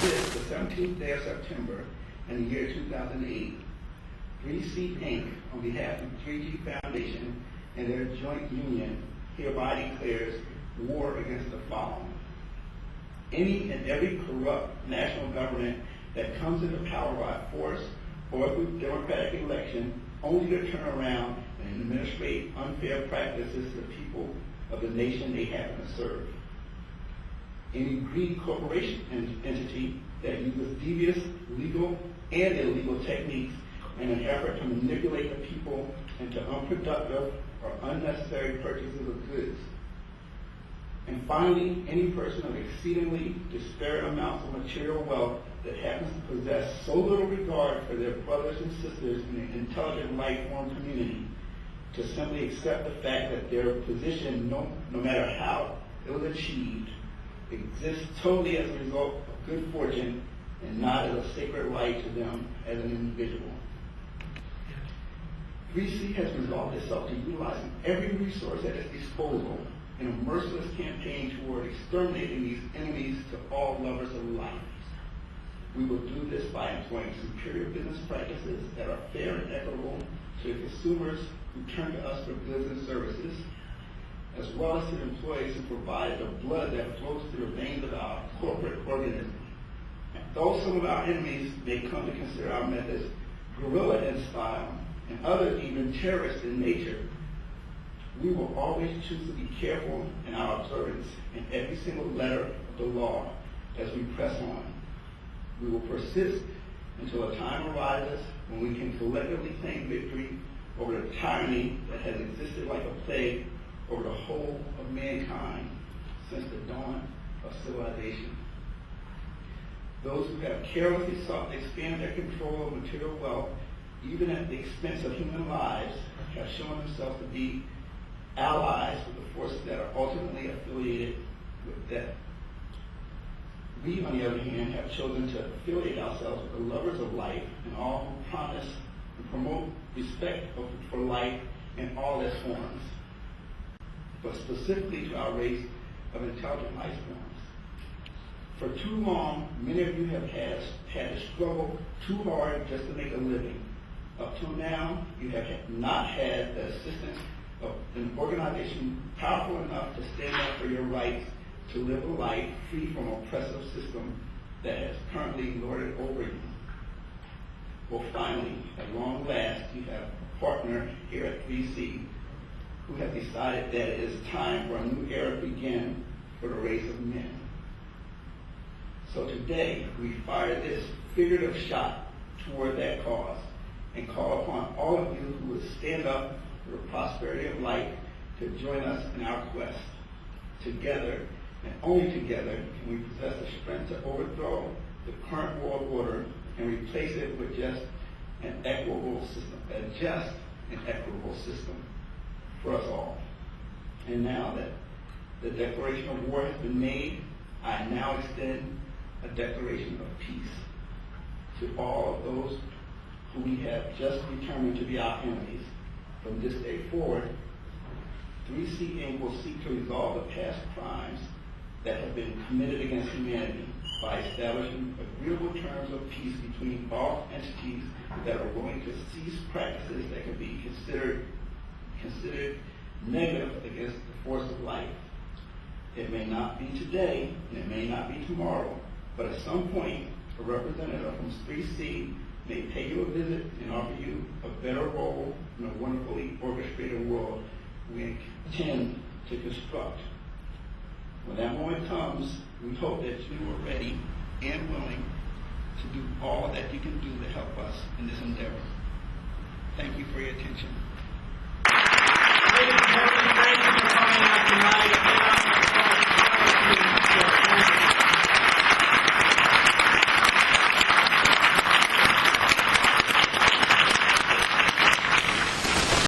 this, the 17th day of September in the year 2008, 3C Inc., on behalf of 3G Foundation and their joint union, hereby declares war against the following. Any and every corrupt national government that comes into power by force or through democratic election only to turn around and administrate unfair practices to the people of the nation they happen to serve. Any greedy corporation entity that uses devious legal and illegal techniques in an effort to manipulate the people into unproductive or unnecessary purchases of goods. And finally, any person of exceedingly disparate amounts of material wealth that happens to possess so little regard for their brothers and sisters in the intelligent life form community to simply accept the fact that their position, no matter how it was achieved, exists totally as a result of good fortune and not as a sacred right to them as an individual. 3C has resolved itself to utilizing every resource at its disposal in a merciless campaign toward exterminating these enemies to all lovers of life. We will do this by employing superior business practices that are fair and equitable to the consumers who turn to us for goods and services, as well as to the employees who provide the blood that flows through the veins of our corporate organism. And though some of our enemies may come to consider our methods guerrilla in style, and others even terrorist in nature, we will always choose to be careful in our observance in every single letter of the law as we press on. We will persist until a time arises when we can collectively claim victory over the tyranny that has existed like a plague over the whole of mankind since the dawn of civilization. Those who have carelessly sought to expand their control of material wealth, even at the expense of human lives, have shown themselves to be allies with the forces that are ultimately affiliated with death. We, on the other hand, have chosen to affiliate ourselves with the lovers of life and all who promise and promote respect for life in all its forms, but specifically to our race of intelligent life forms. For too long, many of you have had to struggle too hard just to make a living. Up till now, you have not had the assistance of an organization powerful enough to stand up for your rights to live a life free from an oppressive system that has currently lorded over you. Well, finally, at long last, you have a partner here at 3C who have decided that it is time for a new era to begin for the race of men. So today, we fire this figurative shot toward that cause and call upon all of you who would stand up for the prosperity of life to join us in our quest. Together, and only together, can we possess the strength to overthrow the current world order and replace it with just an equitable system, for us all. And now that the declaration of war has been made, I now extend a declaration of peace to all of those who we have just determined to be our enemies. From this day forward, 3C Inc. will seek to resolve the past crimes that have been committed against humanity by establishing agreeable terms of peace between all entities that are willing to cease practices that can be considered negative against the force of life. It may not be today, and it may not be tomorrow, but at some point, a representative from 3C may pay you a visit and offer you a better role in a wonderfully orchestrated world we intend to construct. When that moment comes, we hope that you are ready and willing to do all that you can do to help us in this endeavor. Thank you for your attention.